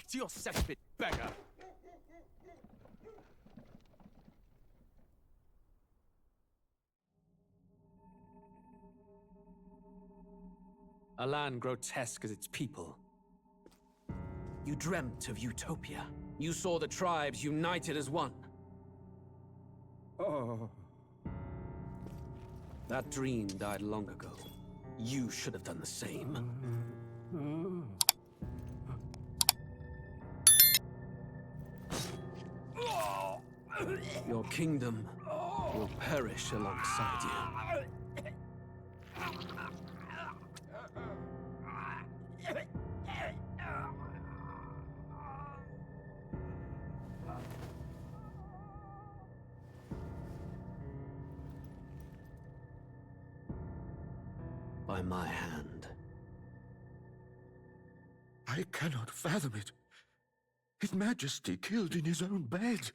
Back to your cesspit, beggar! A land grotesque as its people. You dreamt of utopia. You saw the tribes united as one. Oh. That dream died long ago. You should have done the same. Your kingdom will perish alongside you. By my hand. I cannot fathom it. His Majesty killed in his own bed.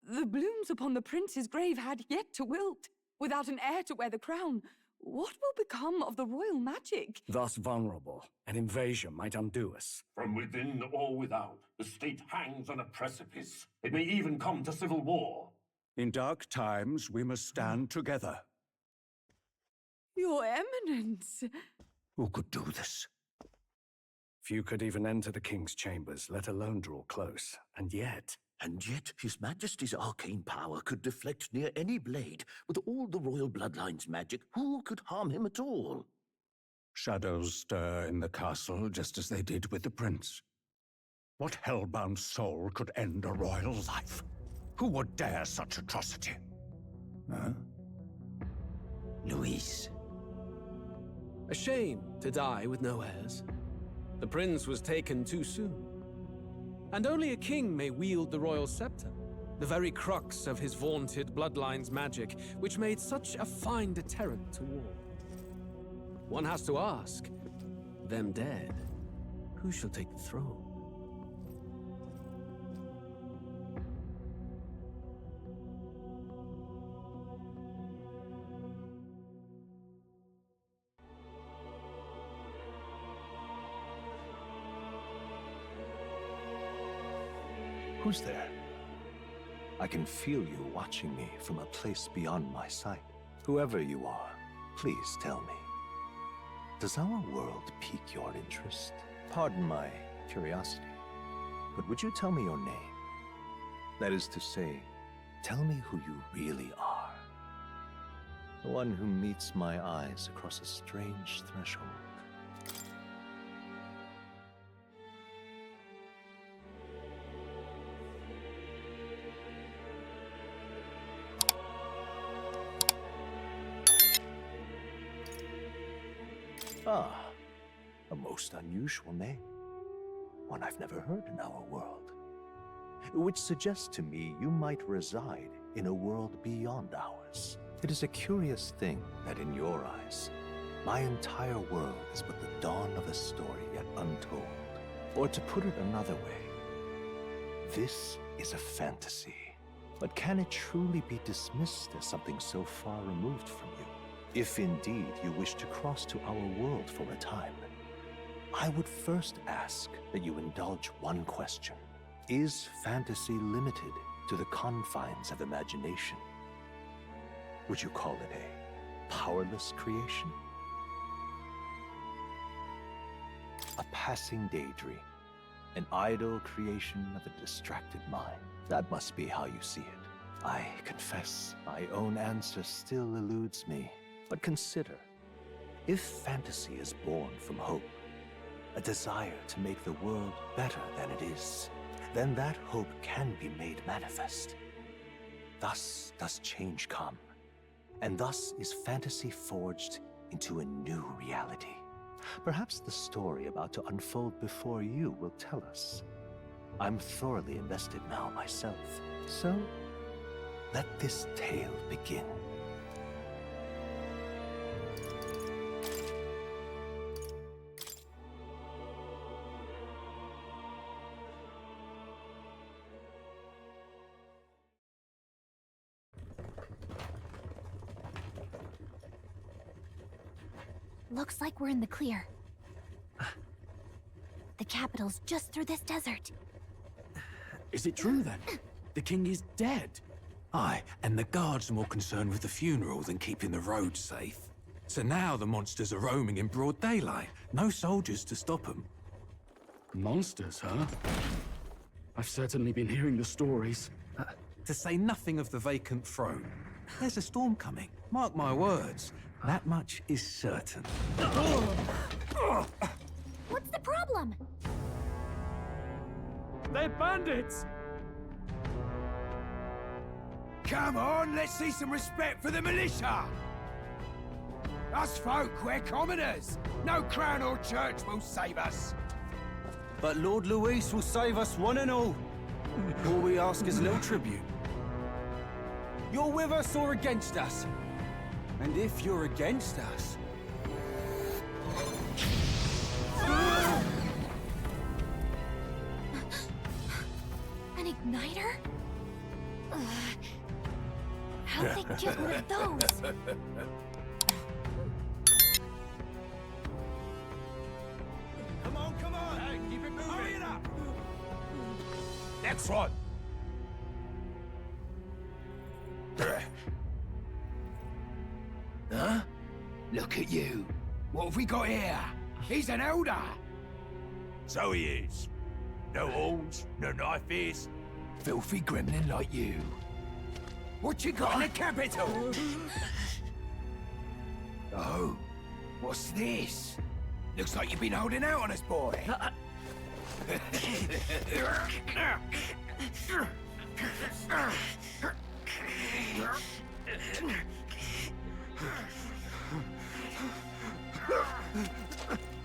The blooms upon the prince's grave had yet to wilt. Without an heir to wear the crown, what will become of the royal magic? Thus vulnerable, an invasion might undo us. From within or without, the state hangs on a precipice. It may even come to civil war. In dark times, we must stand together. Your Eminence! Who could do this? Few could even enter the king's chambers, let alone draw close. And yet His Majesty's arcane power could deflect near any blade. With all the royal bloodline's magic, who could harm him at all? shadows stir in the castle just as they did with the prince. What hellbound soul could end a royal life? Who would dare such atrocity? Huh? Louise. A shame to die with no heirs. The prince was taken too soon. And only a king may wield the royal scepter, the very crux of his vaunted bloodline's magic, which made such a fine deterrent to war. One has to ask, them dead, who shall take the throne? Who's there? I can feel you watching me from a place beyond my sight. Whoever you are, please tell me. Does our world pique your interest? Pardon my curiosity, but would you tell me your name? That is to say, tell me who you really are. The one who meets my eyes across a strange threshold. Ah, a most unusual name. One I've never heard in our world. Which suggests to me you might reside in a world beyond ours. It is a curious thing that in your eyes, my entire world is but the dawn of a story yet untold. Or to put it another way, this is a fantasy. But can it truly be dismissed as something so far removed from you? If indeed you wish to cross to our world for a time, I would first ask that you indulge one question. Is fantasy limited to the confines of imagination? Would you call it a powerless creation? A passing daydream, an idle creation of a distracted mind. That must be how you see it. I confess, my own answer still eludes me. But consider, if fantasy is born from hope, a desire to make the world better than it is, then that hope can be made manifest. Thus does change come, and thus is fantasy forged into a new reality. Perhaps the story about to unfold before you will tell us. I'm thoroughly invested now myself, so let this tale begin. Looks like we're in the clear. The capital's just through this desert. Is it true then? The king is dead? Aye, and the guards are more concerned with the funeral than keeping the roads safe. So now the monsters are roaming in broad daylight. No soldiers to stop them. Monsters, huh? I've certainly been hearing the stories. To say nothing of the vacant throne. There's a storm coming. Mark my words. That much is certain. What's the problem? They're bandits! Come on, let's see some respect for the militia! Us folk, we're commoners! No crown or church will save us! But Lord Luis will save us one and all. All we ask is a little tribute. You're with us or against us? And if you're against us... An igniter? How'd they get one of those? Come on! Hey, keep it moving! Hurry it up! Next one! Huh? Look at you! What have we got here? He's an elder! So he is. No horns, no knife ears. Filthy gremlin like you. What you got in the capital? Oh, what's this? Looks like you've been holding out on us, boy.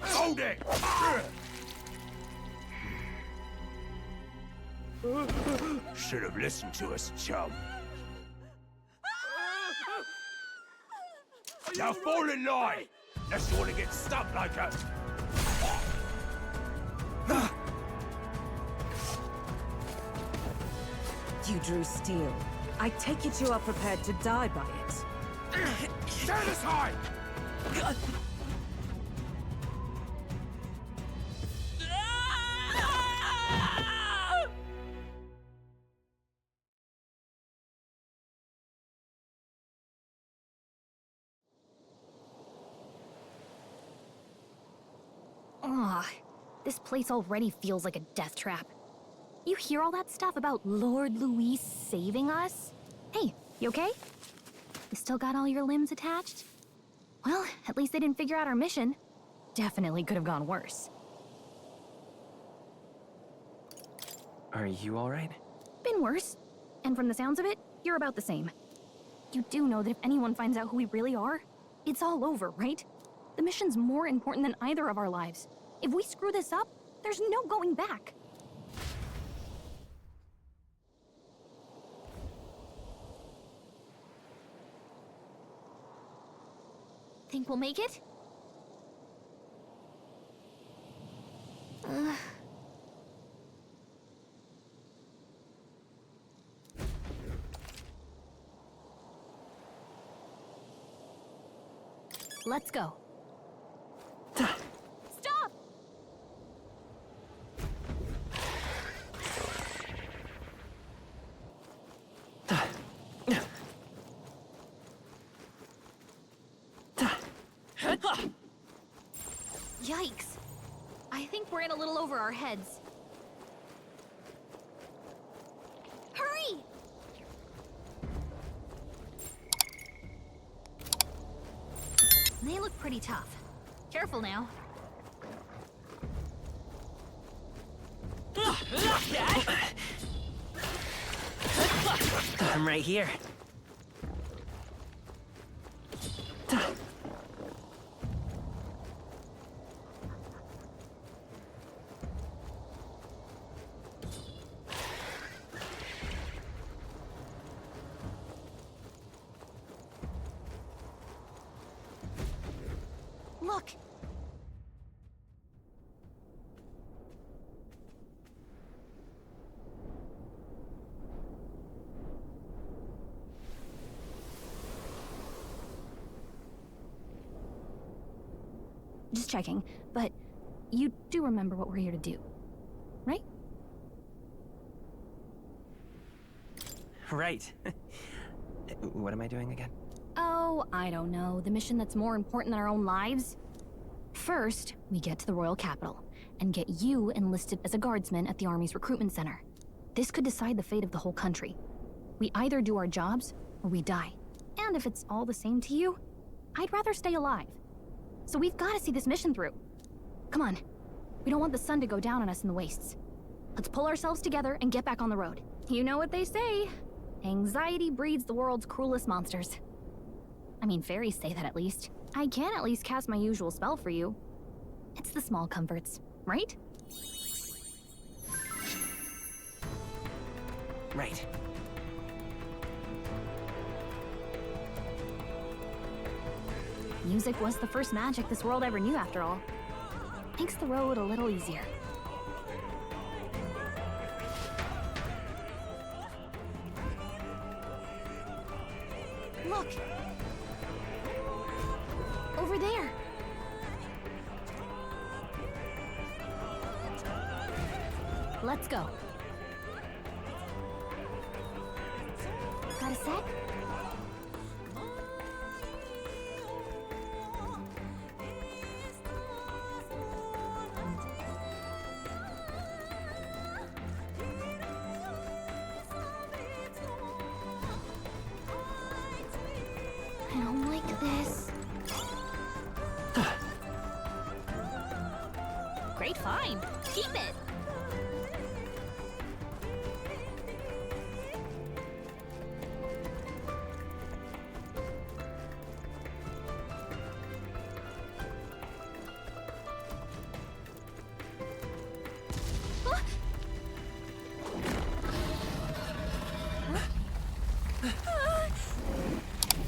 Hold it! Should have listened to us, chum. Now fall in line! Unless you want to get stuck like us. You drew steel. I take it you are prepared to die by it. Stand aside! Ugh, this place already feels like a death trap. You hear all that stuff about Lord Luis saving us? Hey, you okay? You still got all your limbs attached? Well, at least they didn't figure out our mission. Definitely could have gone worse. Are you alright? Been worse. And from the sounds of it, you're about the same. You do know that if anyone finds out who we really are, it's all over, right? The mission's more important than either of our lives. If we screw this up, there's no going back. Think we'll make it? Let's go. Stop! Yikes. I think we're in a little over our heads. Hurry! They look pretty tough. Careful now. I'm right here. Look! Just checking, but you do remember what we're here to do, right? Right. What am I doing again? Oh, I don't know. The mission that's more important than our own lives? First, we get to the royal capital and get you enlisted as a guardsman at the army's recruitment center. This could decide the fate of the whole country. We either do our jobs or we die. And if it's all the same to you, I'd rather stay alive. So we've got to see this mission through. Come on. We don't want the sun to go down on us in the wastes. Let's pull ourselves together and get back on the road. You know what they say. Anxiety breeds the world's cruelest monsters. I mean, fairies say that at least. I can at least cast my usual spell for you. It's the small comforts, right? Right. Music was the first magic this world ever knew, after all. Makes the road a little easier. Look! Over there! Let's go. Got a sec? I don't like this. Great find. Keep it.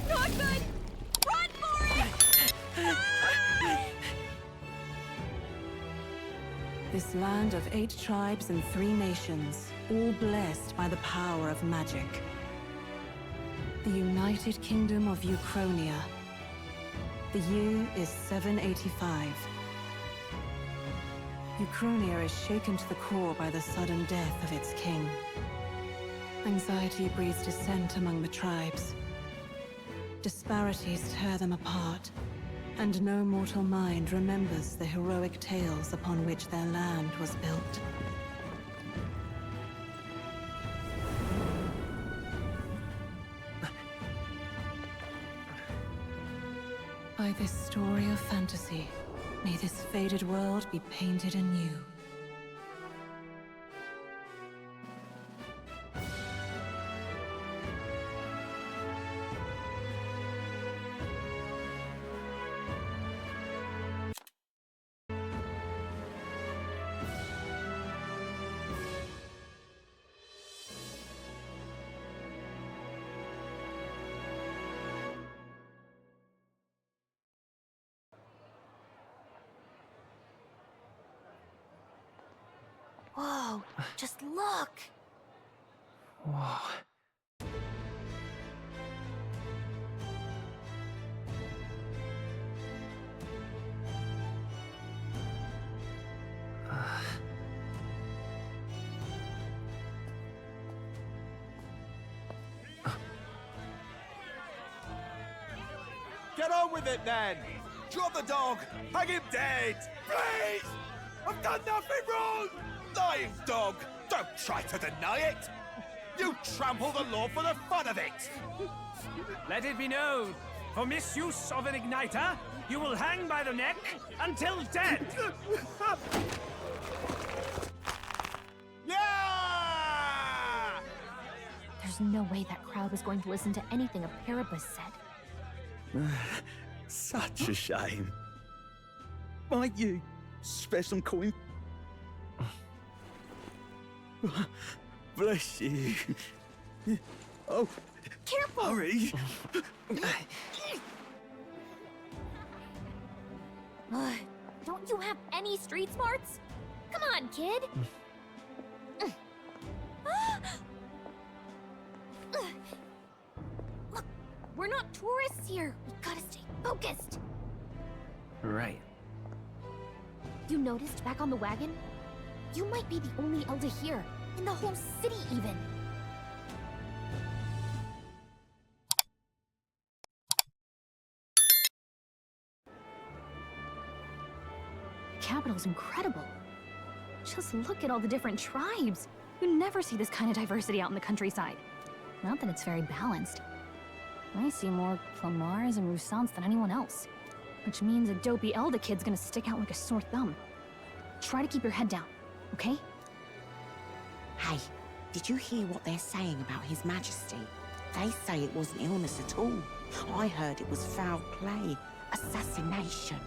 Not good! Run for it! This land of 8 tribes and 3 nations, all blessed by the power of magic. The United Kingdom of Uchronia. The year is 785. Uchronia is shaken to the core by the sudden death of its king. Anxiety breeds dissent among the tribes. Disparities tear them apart, and no mortal mind remembers the heroic tales upon which their land was built. By this story of fantasy, may this faded world be painted anew. Whoa, just look! Whoa. Get on with it, then! Drop the dog! Hang him dead! Please! I've done nothing wrong! Lying dog! Don't try to deny it! You trample the law for the fun of it! Let it be known, for misuse of an igniter, you will hang by the neck until dead! Yeah! There's no way that crowd was going to listen to anything a Paribus said. Such a shame. Might you spare some coin? Bless you. Oh, careful! Hurry! Don't you have any street smarts? Come on, kid! Look, we're not tourists here. We gotta stay focused. Right. You noticed back on the wagon? You might be the only Elder here, in the whole city even. The capital's incredible. Just look at all the different tribes. You never see this kind of diversity out in the countryside. Not that it's very balanced. I see more Clamars and Roussants than anyone else. Which means a dopey Elder kid's gonna stick out like a sore thumb. Try to keep your head down, okay? Hey, did you hear what they're saying about His Majesty? They say it wasn't illness at all. I heard it was foul play, assassination.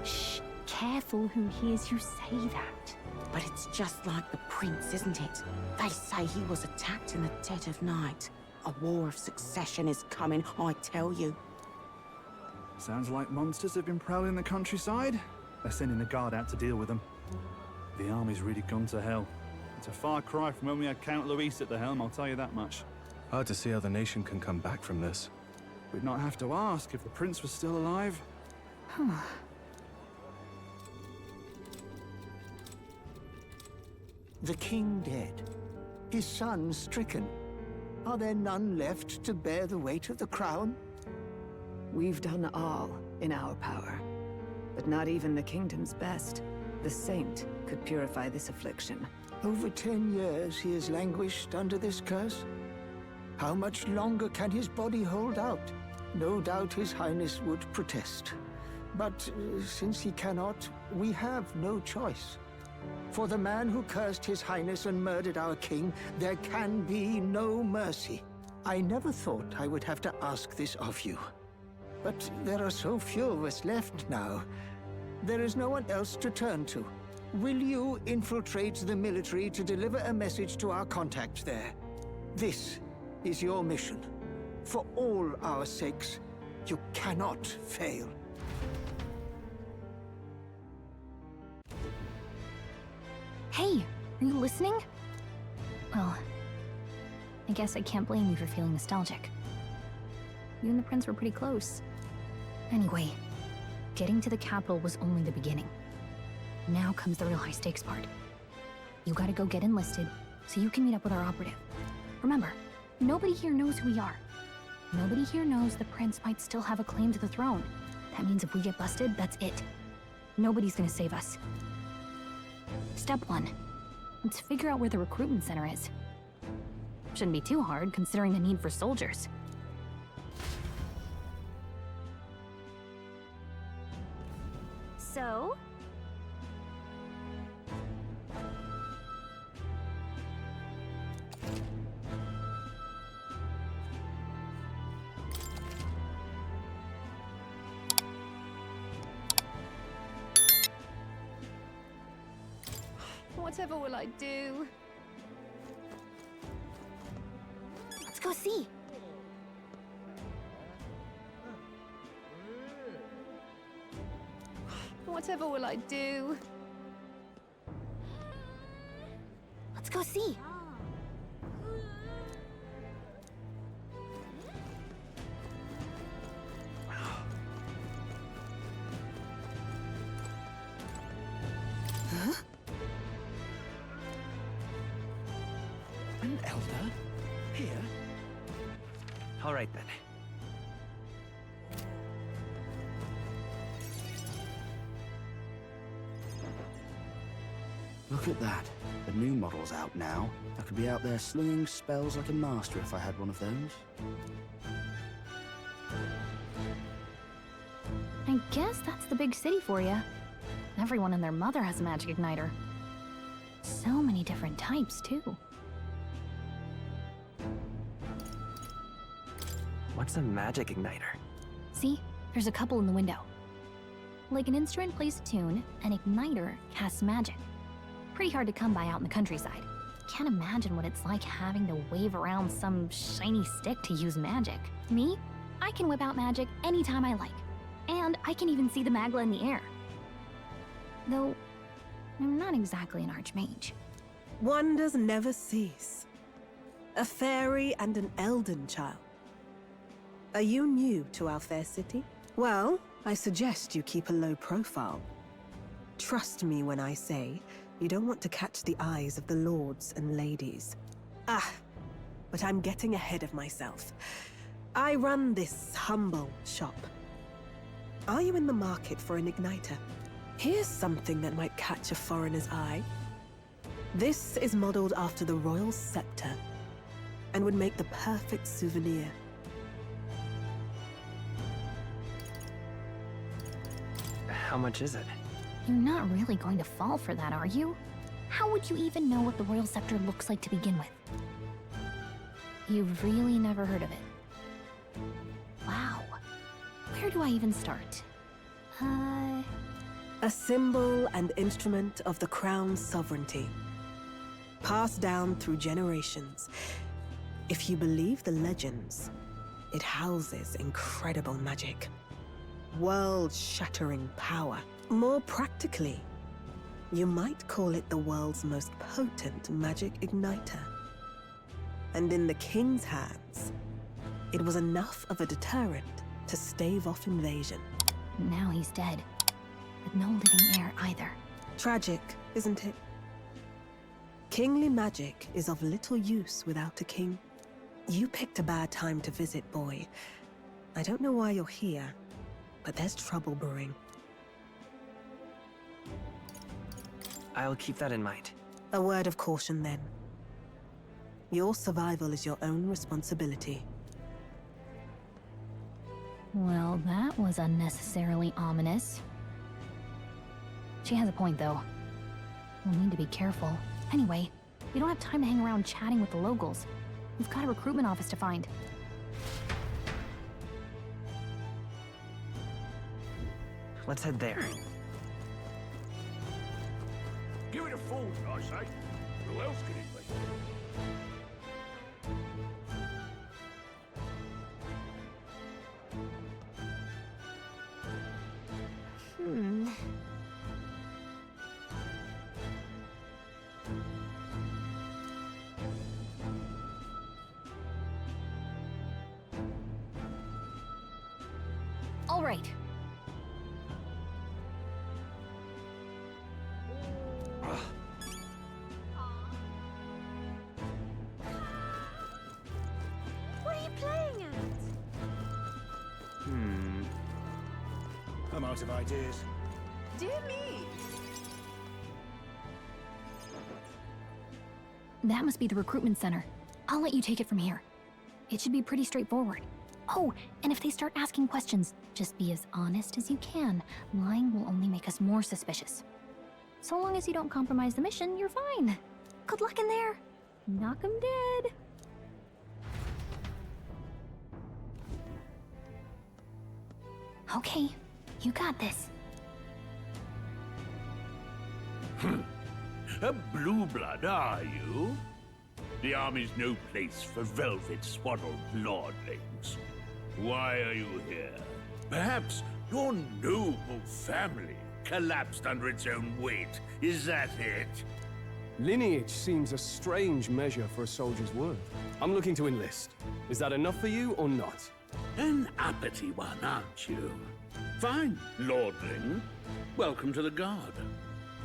Shh, careful who hears you say that. But it's just like the prince, isn't it? They say he was attacked in the dead of night. A war of succession is coming, I tell you. Sounds like monsters have been prowling the countryside. They're sending a guard out to deal with them. The army's really gone to hell. It's a far cry from when we had Count Luis at the helm, I'll tell you that much. Hard to see how the nation can come back from this. We'd not have to ask if the prince was still alive. The king dead, his son stricken. Are there none left to bear the weight of the crown? We've done all in our power, but not even the kingdom's best. The saint could purify this affliction. Over 10 years he has languished under this curse. How much longer can his body hold out? No doubt his highness would protest. But since he cannot, we have no choice. For the man who cursed his highness and murdered our king, there can be no mercy. I never thought I would have to ask this of you. But there are so few of us left now. There is no one else to turn to. Will you infiltrate the military to deliver a message to our contact there? This is your mission. For all our sakes, you cannot fail. Hey, are you listening? Well, I guess I can't blame you for feeling nostalgic. You and the prince were pretty close. Anyway, getting to the capital was only the beginning. Now comes the real high-stakes part. You gotta go get enlisted, so you can meet up with our operative. Remember, nobody here knows who we are. Nobody here knows the prince might still have a claim to the throne. That means if we get busted, that's it. Nobody's gonna save us. Step 1. Let's figure out where the recruitment center is. Shouldn't be too hard, considering the need for soldiers. So? Whatever will I do? Let's go see. Whatever will I do? Let's go see. Huh? An elder? Here? All right then. Look at that. The new model's out now. I could be out there slinging spells like a master if I had one of those. I guess that's the big city for you. Everyone and their mother has a magic igniter. So many different types, too. What's a magic igniter? See? There's a couple in the window. Like an instrument plays a tune, an igniter casts magic. Pretty hard to come by out in the countryside. Can't imagine what it's like having to wave around some shiny stick to use magic. Me? I can whip out magic anytime I like. And I can even see the magla in the air. Though, I'm not exactly an archmage. Wonders never cease. A fairy and an elden child. Are you new to our fair city? Well, I suggest you keep a low profile. Trust me when I say you don't want to catch the eyes of the lords and ladies. But I'm getting ahead of myself. I run this humble shop. Are you in the market for an igniter? Here's something that might catch a foreigner's eye. This is modeled after the royal scepter and would make the perfect souvenir. How much is it? You're not really going to fall for that, are you? How would you even know what the royal scepter looks like to begin with? You've really never heard of it. Wow. Where do I even start? A symbol and instrument of the crown's sovereignty. Passed down through generations. If you believe the legends, it houses incredible magic. World-shattering power. More practically, you might call it the world's most potent magic igniter. And in the king's hands, it was enough of a deterrent to stave off invasion. Now he's dead, with no living heir either. Tragic, isn't it? Kingly magic is of little use without a king. You picked a bad time to visit, boy. I don't know why you're here, but there's trouble brewing. I'll keep that in mind. A word of caution, then. Your survival is your own responsibility. Well, that was unnecessarily ominous. She has a point, though. We'll need to be careful. Anyway, we don't have time to hang around chatting with the locals. We've got a recruitment office to find. Let's head there. Give it a fool, I say. Who else could it be? All right. What are you playing at? I'm out of ideas. Dear me. That must be the recruitment center. I'll let you take it from here. It should be pretty straightforward. Oh, and if they start asking questions, just be as honest as you can. Lying will only make us more suspicious. So long as you don't compromise the mission, you're fine. Good luck in there. Knock 'em dead. Okay, you got this. A blue blood, are you? The army's no place for velvet-swaddled lordlings. Why are you here? Perhaps your noble family collapsed under its own weight. Is that it? Lineage seems a strange measure for a soldier's worth. I'm looking to enlist. Is that enough for you or not? An uppity one, aren't you? Fine, lordling. Welcome to the Guard,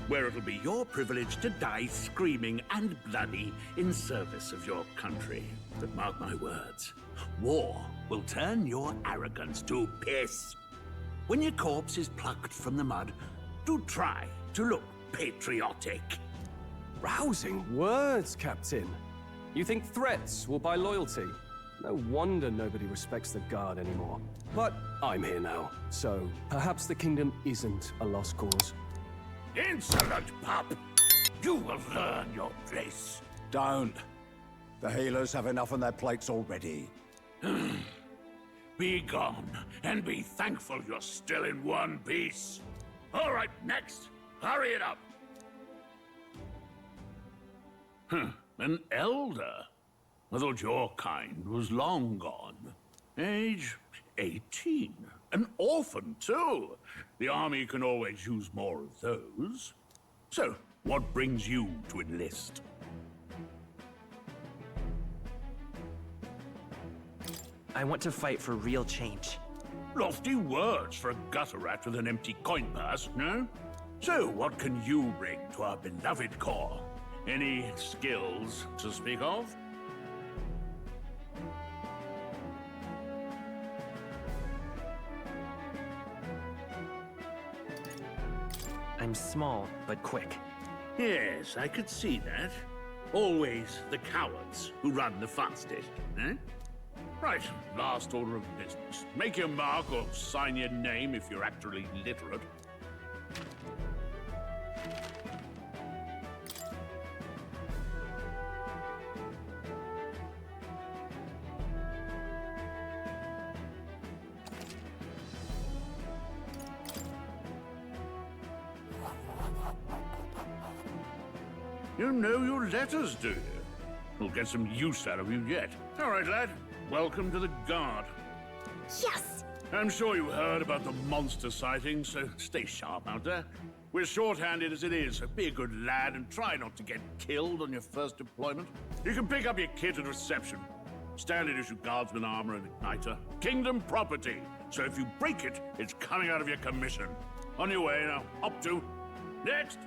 where it'll be your privilege to die screaming and bloody in service of your country. But mark my words, war will turn your arrogance to piss. When your corpse is plucked from the mud, do try to look patriotic. Rousing words, Captain. You think threats will buy loyalty? No wonder nobody respects the Guard anymore. But I'm here now, so perhaps the kingdom isn't a lost cause. Insolent pup! You will learn your place. Don't. The healers have enough on their plates already. Be gone, and be thankful you're still in one piece. All right, next. Hurry it up. An elder? I thought your kind was long gone. Age 18. An orphan, too. The army can always use more of those. So, what brings you to enlist? I want to fight for real change. Lofty words for a gutter rat with an empty coin purse, no? So, what can you bring to our beloved core? Any skills to speak of? I'm small, but quick. Yes, I could see that. Always the cowards who run the fastest, eh? Right, last order of business. Make your mark or sign your name if you're actually literate. You know your letters, do you? We'll get some use out of you yet. All right, lad. Welcome to the Guard. Yes! I'm sure you heard about the monster sightings, so stay sharp out there. We're short-handed as it is, so be a good lad and try not to get killed on your first deployment. You can pick up your kit at reception. Standard issue guardsman armor and igniter. Kingdom property, so if you break it, it's coming out of your commission. On your way now. Up to. Next!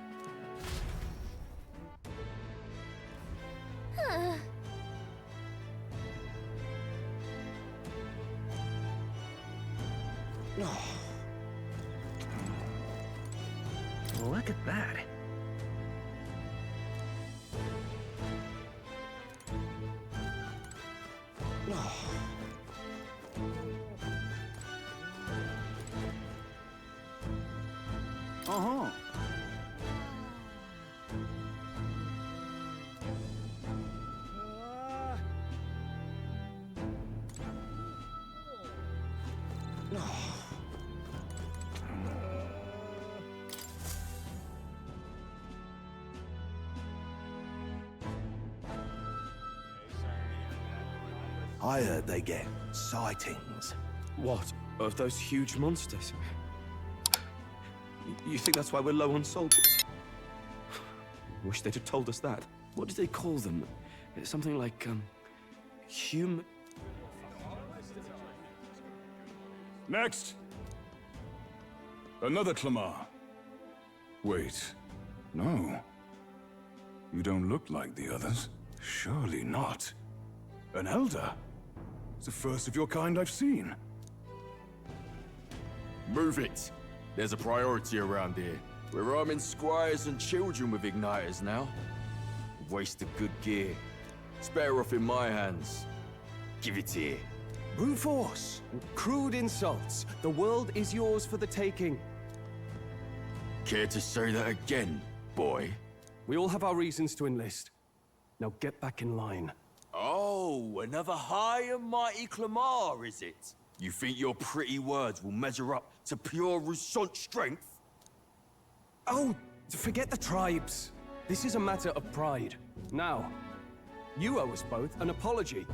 Look at that. Uh-huh. I heard they get sightings. What? Of those huge monsters? You think that's why we're low on soldiers? Wish they'd have told us that. What do they call them? It's something like, human... Next! Another Clamar. Wait. No. You don't look like the others. Surely not. An Elder? It's the first of your kind I've seen. Move it! There's a priority around here. We're arming squires and children with igniters now. Waste of good gear. It's better off in my hands. Give it here. Brute force! Crude insults! The world is yours for the taking. Care to say that again, boy? We all have our reasons to enlist. Now get back in line. Oh, another high and mighty Clamar, is it? You think your pretty words will measure up to pure Rousseau strength? Oh, forget the tribes. This is a matter of pride. Now, you owe us both an apology.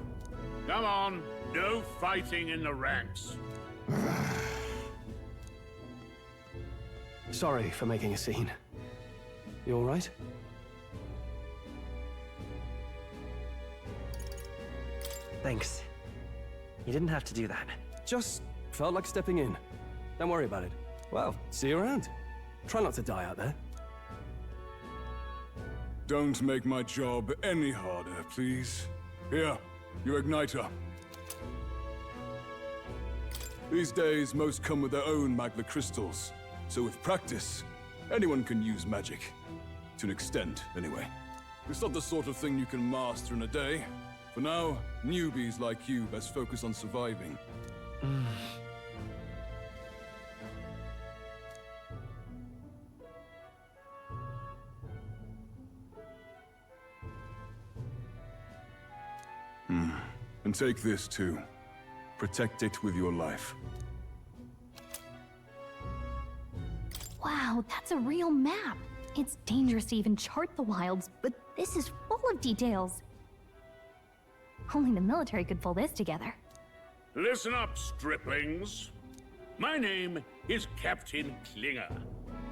Come on, no fighting in the ranks. Sorry for making a scene. You all right? Thanks. You didn't have to do that. Just felt like stepping in. Don't worry about it. Well, see you around. Try not to die out there. Don't make my job any harder, please. Here, your igniter. These days, most come with their own magna crystals. So with practice, anyone can use magic. To an extent, anyway. It's not the sort of thing you can master in a day. For now, newbies like you best focus on surviving. And take this too. Protect it with your life. Wow, that's a real map. It's dangerous to even chart the wilds, but this is full of details. Only the military could pull this together. Listen up, striplings. My name is Captain Klinger,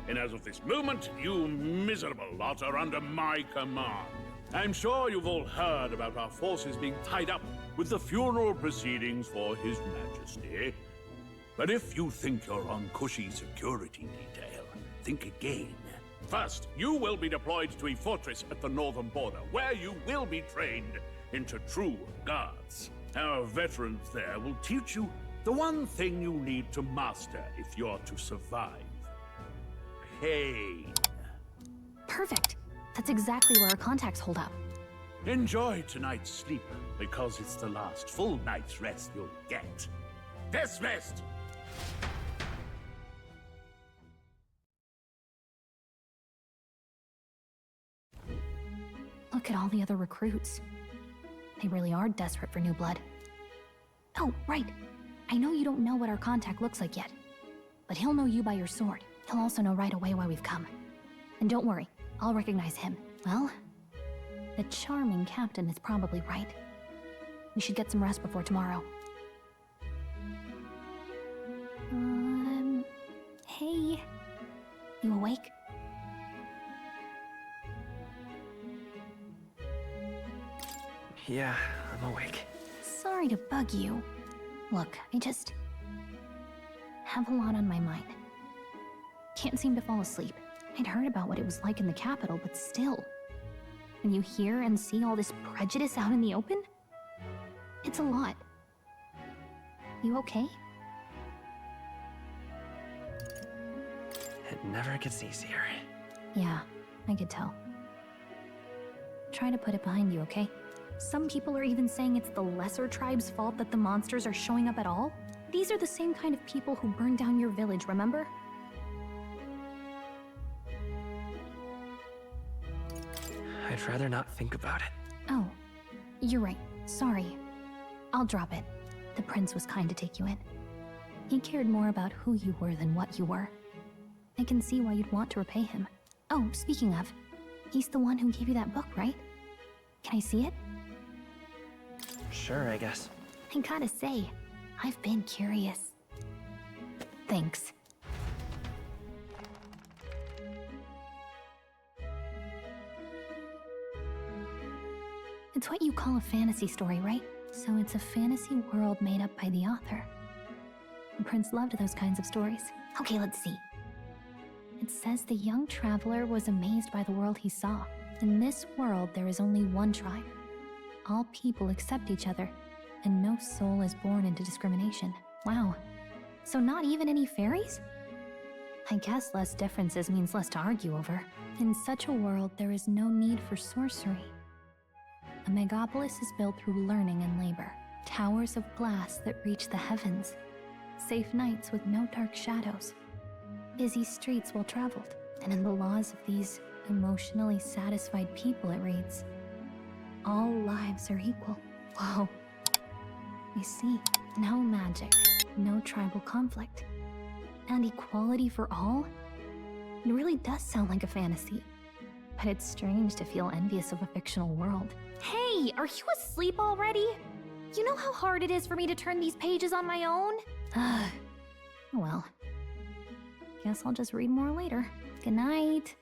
and as of this moment, you miserable lot are under my command. I'm sure you've all heard about our forces being tied up with the funeral proceedings for His Majesty. But if you think you're on cushy security detail, think again. First, you will be deployed to a fortress at the northern border, where you will be trained into true guards. Our veterans there will teach you the one thing you need to master if you're to survive. Pain. Perfect. That's exactly where our contacts hold up. Enjoy tonight's sleep, because it's the last full night's rest you'll get. Dismissed! Look at all the other recruits. They really are desperate for new blood. Oh, right. I know you don't know what our contact looks like yet, but he'll know you by your sword. He'll also know right away why we've come. And don't worry, I'll recognize him. Well, the charming captain is probably right. We should get some rest before tomorrow. Hey. You awake? Yeah, I'm awake. Sorry to bug you. Look, I just have a lot on my mind. Can't seem to fall asleep. I'd heard about what it was like in the capital, but still. When you hear and see all this prejudice out in the open, it's a lot. You okay? It never gets easier. Yeah, I could tell. Try to put it behind you, okay? Some people are even saying it's the lesser tribe's fault that the monsters are showing up at all. These are the same kind of people who burned down your village, remember? I'd rather not think about it. Oh, you're right. Sorry. I'll drop it. The prince was kind to take you in. He cared more about who you were than what you were. I can see why you'd want to repay him. Oh, speaking of, he's the one who gave you that book, right? Can I see it? Sure, I guess. I gotta say, I've been curious. Thanks. It's what you call a fantasy story, right? So it's a fantasy world made up by the author. The prince loved those kinds of stories. Okay, let's see. It says the young traveler was amazed by the world he saw. In this world, there is only one tribe. All people accept each other, and no soul is born into discrimination. Wow. So not even any fairies? I guess less differences means less to argue over. In such a world, there is no need for sorcery. A megapolis is built through learning and labor. Towers of glass that reach the heavens. Safe nights with no dark shadows. Busy streets well traveled. And in the laws of these emotionally satisfied people, it reads, all lives are equal. Whoa. You see, no magic, no tribal conflict, and equality for all? It really does sound like a fantasy. But it's strange to feel envious of a fictional world. Hey, are you asleep already? You know how hard it is for me to turn these pages on my own? Well, guess I'll just read more later. Good night.